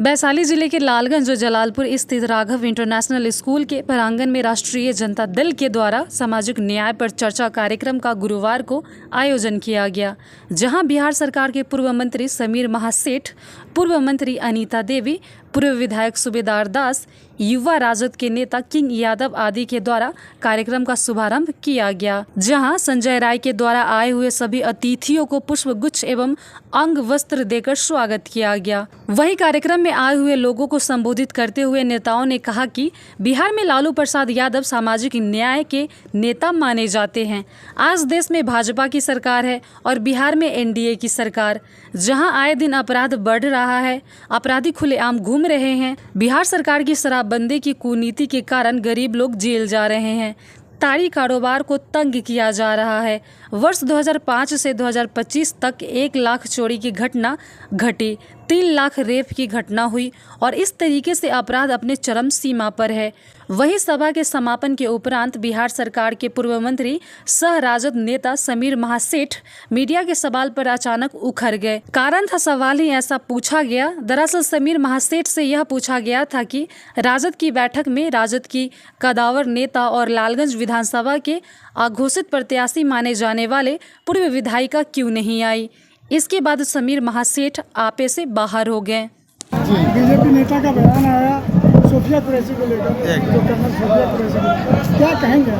वैशाली जिले के लालगंज और जलालपुर स्थित राघव इंटरनेशनल स्कूल के प्रांगण में राष्ट्रीय जनता दल के द्वारा सामाजिक न्याय पर चर्चा कार्यक्रम का गुरुवार को आयोजन किया गया, जहां बिहार सरकार के पूर्व मंत्री समीर महासेठ, पूर्व मंत्री अनीता देवी, पूर्व विधायक सूबेदार दास, युवा राजद के नेता किंग यादव आदि के द्वारा कार्यक्रम का शुभारंभ किया गया, जहां संजय राय के द्वारा आए हुए सभी अतिथियों को पुष्प गुच्छ एवं अंग वस्त्र देकर स्वागत किया गया। वहीं कार्यक्रम में आए हुए लोगों को संबोधित करते हुए नेताओं ने कहा कि बिहार में लालू प्रसाद यादव सामाजिक न्याय के नेता माने जाते हैं। आज देश में भाजपा की सरकार है और बिहार में एनडीए की सरकार, जहां आए दिन अपराध बढ़ रहा है, अपराधी खुलेआम घूम रहे हैं। बिहार सरकार की शराबबंदी की कुनीति के कारण गरीब लोग जेल जा रहे हैं, ताड़ी कारोबार को तंग किया जा रहा है। वर्ष 2005 से 2025 तक 1 लाख चोरी की घटना घटी, 3 लाख रेप की घटना हुई और इस तरीके से अपराध अपने चरम सीमा पर है। वहीं सभा के समापन के उपरांत बिहार सरकार के पूर्व मंत्री सह राजद नेता समीर महासेठ मीडिया के सवाल पर अचानक उखड़ गए। कारण था सवाल ही ऐसा पूछा गया। दरअसल समीर महासेठ से यह पूछा गया था कि राजद की बैठक में राजद की कदावर नेता और लालगंज विधानसभा के अघोषित प्रत्याशी माने जाने वाले पूर्व विधायिका क्यों नहीं आई। इसके बाद समीर महासेठ आपे से बाहर हो गए। बीजेपी नेता का बयान आया सोफिया कुरैशी को लेकर, जो कर्नल सोफिया कुरैशी को, क्या कहेंगे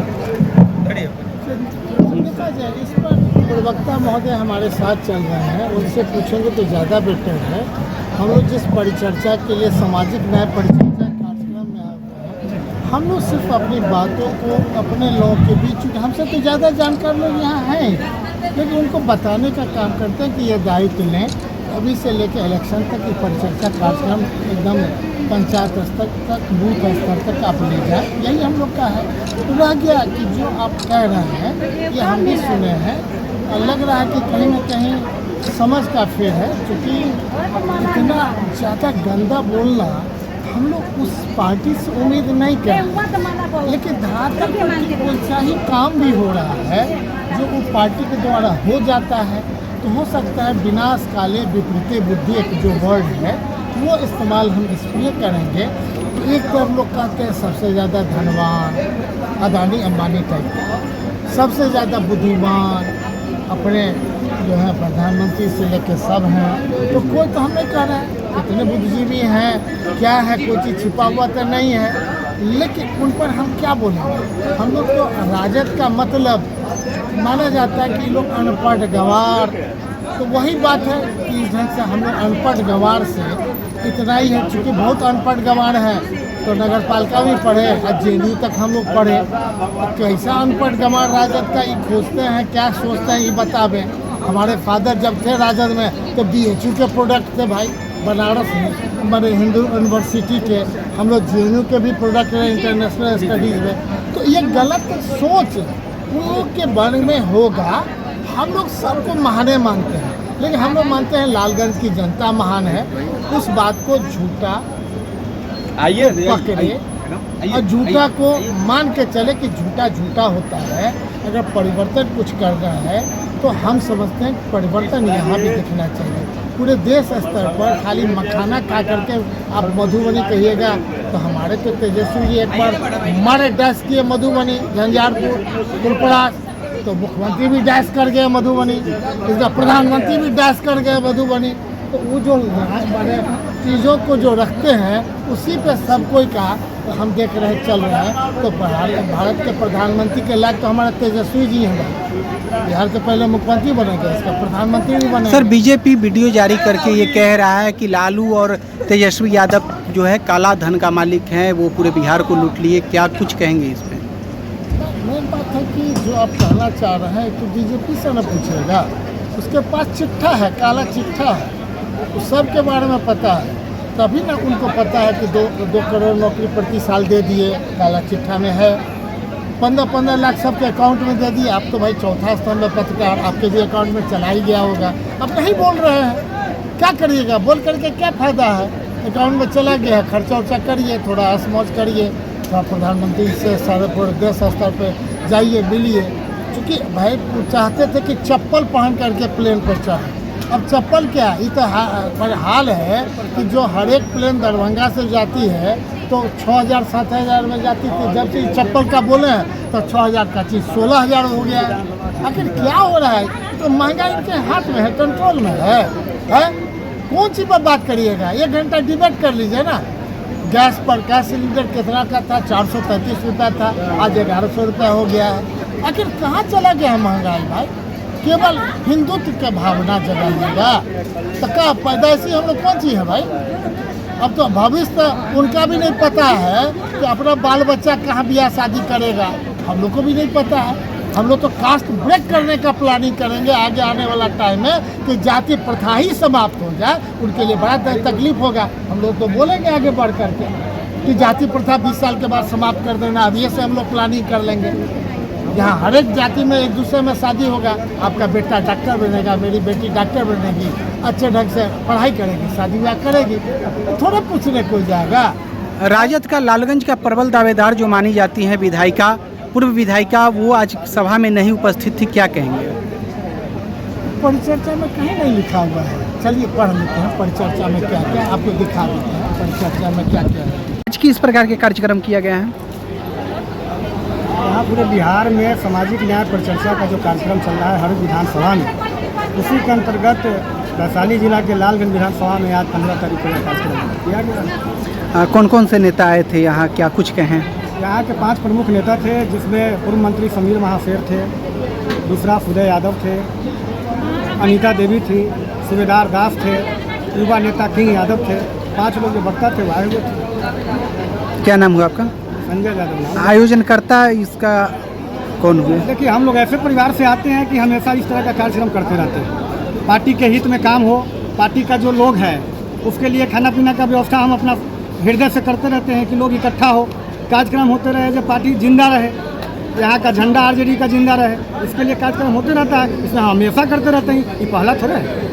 इस पर? प्रवक्ता महोदय हमारे साथ चल रहे हैं, उनसे पूछेंगे तो ज़्यादा बेटर है। हम लोग जिस परिचर्चा के लिए सामाजिक न्याय परिचर्चा कार्यक्रम में आए हैं, हम लोग सिर्फ अपनी बातों को अपने लोगों के बीच, हमसे तो ज़्यादा जानकार लोग यहाँ हैं, लेकिन उनको बताने का काम करते हैं कि ये दायित्व लें। अभी से लेकर इलेक्शन तक ये परिचर्चा कार्यक्रम एकदम पंचायत स्तर तक, बूथ स्तर तक आप ले जाए, यही हम लोग का है। तो रह गया कि जो आप कह रहे हैं ये हम भी सुने हैं, और लग रहा है कि कहीं ना कहीं समझ का फेर है, क्योंकि इतना ज़्यादा गंदा बोलना हम लोग उस पार्टी से उम्मीद नहीं कर, लेकिन धरातल पर वैसा ही काम भी हो रहा है जो वो पार्टी के द्वारा हो जाता है। तो हो सकता है विनाश काले विपरीते बुद्धि एक जो वर्ड है वो इस्तेमाल हम इसलिए करेंगे। तो एक तरफ लोग कहते हैं सबसे ज़्यादा धनवान अदानी अंबानी टाइप का, सबसे ज़्यादा बुद्धिमान अपने जो है प्रधानमंत्री से लेकर सब हैं। तो कोई तो हम नहीं कह रहे हैं इतने बुद्धिजीवी हैं, क्या है, कोई चीज़ छिपा हुआ तो नहीं है, लेकिन उन पर हम क्या बोलेंगे। हम लोग तो राजद का मतलब माना जाता है कि लोग अनपढ़ गंवार, तो वही बात है कि इस ढंग से हम लोग अनपढ़ गंवार से इतना ही है। चूँकि बहुत अनपढ़ गंवार है तो नगर पालिका भी पढ़े और जेएनयू तक हम लोग पढ़े, तो कैसा अनपढ़ गंवार राजद का ये खोजते हैं, क्या सोचते हैं ये बतावें। हमारे फादर जब थे राजद में तो BHU के प्रोडक्ट थे भाई, बनारस में हमारे हिंदू यूनिवर्सिटी के, हम लोग जेएनयू के भी प्रोडक्ट रहे इंटरनेशनल स्टडीज़ में। तो ये गलत सोच उन लोग के बारे में होगा। हम लोग सबको महाने मानते हैं, लेकिन हम लोग मानते हैं लालगंज की जनता महान है। उस बात को झूठा पकड़े और झूठा को मान के चले कि झूठा झूठा होता है। अगर परिवर्तन कुछ कर रहा है तो हम समझते हैं परिवर्तन यहाँ भी दिखना चाहिए। पूरे देश स्तर पर खाली मखाना खा करके आप मधुबनी कहिएगा तो हमारे तो तेजस्वी जी एक बार मारे डैश किए मधुबनी, झंझारपुर, फुलपरास, तो मुख्यमंत्री भी डैश कर गए मधुबनी, इसका प्रधानमंत्री भी डैश कर गए मधुबनी। तो वो जो हमारे चीज़ों को जो रखते हैं उसी पे सब कोई का तो हम देख रहे चल रहे हैं। तो भारत के प्रधानमंत्री के लायक तो हमारे तेजस्वी जी हैं। बिहार के पहले मुख्यमंत्री बनेंगे, इसका प्रधानमंत्री भी बनेंगे। सर, बीजेपी वीडियो जारी करके ये कह रहा है कि लालू और तेजस्वी यादव जो है काला धन का मालिक हैं, वो पूरे बिहार को लूट लिए। क्या कुछ कहेंगे इस पर? मेन बात है कि जो आप कहना चाह रहे हैं तो बीजेपी से न पूछेगा, उसके पास चिट्ठा है, काला चिट्ठा है, उस सब के बारे में पता है। तभी ना उनको पता है कि 2 करोड़ नौकरी प्रति साल दे दिए, काला चिट्ठा में है। 15-15 लाख सबके अकाउंट में दे दिए। आप तो भाई चौथा स्तंभ में पत्रकार, आपके भी अकाउंट में चला ही गया होगा। आप नहीं बोल रहे हैं, क्या करिएगा? बोल करके क्या फ़ायदा है? अकाउंट में चला गया है, खर्चा वर्चा करिए, थोड़ा असमौज करिए, थोड़ा प्रधानमंत्री से सारे पूरे देश स्तर पर जाइए, मिलिए। क्योंकि भाई चाहते थे कि चप्पल पहन करके प्लेन पर चढ़े, अब चप्पल क्या है, ये तो पर हाल है कि जो हर एक प्लेन दरभंगा से जाती है तो 6,000 7,000 में जाती थी। जब से चप्पल का बोले हैं तो 6,000 का चीज़ 16,000 हो गया है। आखिर क्या हो रहा है? तो महंगाई इनके हाथ में है, कंट्रोल में है? कौन सी पर बात करिएगा? 1 घंटा डिबेट कर लीजिए ना। गैस सिलेंडर कितना का था? 435 रुपया था, आज 1,100 रुपया हो गया है। आखिर कहाँ चला गया है महंगाई भाई? केवल हिंदुत्व के भावना जगाइएगा तो क्या पैदाइशी हम लोग कौन चीज़ है भाई? अब तो भविष्य उनका भी नहीं पता है कि अपना बाल बच्चा कहाँ ब्याह शादी करेगा, हम लोग को भी नहीं पता है। हम लोग तो कास्ट ब्रेक करने का प्लानिंग करेंगे आगे आने वाला टाइम में कि जाति प्रथा ही समाप्त हो जाए, उनके लिए बड़ा तकलीफ होगा। हम लोग तो बोलेंगे आगे बढ़ करके कि जाति प्रथा 20 साल के बाद समाप्त कर देना, अभी से हम लोग प्लानिंग कर लेंगे। यहाँ हर एक जाति में एक दूसरे में शादी होगा। आपका बेटा डॉक्टर बनेगा, मेरी बेटी डॉक्टर बनेगी, अच्छे ढंग से पढ़ाई करेगी, शादी ब्याह करेगी, थोड़ा पूछने कोई जाएगा। राजद का लालगंज का प्रबल दावेदार जो मानी जाती हैं विधायिका, पूर्व विधायिका, वो आज सभा में नहीं उपस्थित थी, क्या कहेंगे? परिचर्चा में कहीं नहीं लिखा हुआ है। चलिए पढ़ लेते हैं परिचर्चा में क्या क्या, आपको दिखा देते हैं परिचर्चा में क्या क्या है। आज किस प्रकार के कार्यक्रम किया गया है? यहाँ पूरे बिहार में सामाजिक न्याय परिचर्चा का जो कार्यक्रम चल रहा है हर विधानसभा में, उसी के अंतर्गत वैशाली जिला के लालगंज विधानसभा में आज 15 तारीख को यह कार्यक्रम किया गया। कौन कौन से नेता आए थे यहाँ, क्या कुछ कहें? यहाँ के 5 प्रमुख नेता थे, जिसमें पूर्व मंत्री समीर महाशेर थे, दूसरा उदय यादव थे, अनीता देवी थी, सूबेदार दास थे, युवा नेता किंग यादव थे। 5 लोग जो वक्ता थे वो आए हुए थे। क्या नाम हुआ आपका? संजय यादव नाम। आयोजनकर्ता इसका कौन हुए? देखिए, हम लोग ऐसे परिवार से आते हैं कि हमेशा इस तरह का कार्यक्रम करते रहते हैं। पार्टी के हित में काम हो, पार्टी का जो लोग है उसके लिए खाना पीना का व्यवस्था हम अपना हृदय से करते रहते हैं कि लोग इकट्ठा हो, कार्यक्रम होते रहे, जब पार्टी जिंदा रहे, यहाँ का झंडा आरजेडी का जिंदा रहे, इसके लिए कार्यक्रम होते रहता है। इसमें हमेशा करते रहते हैं, ये पहला थोड़ा है।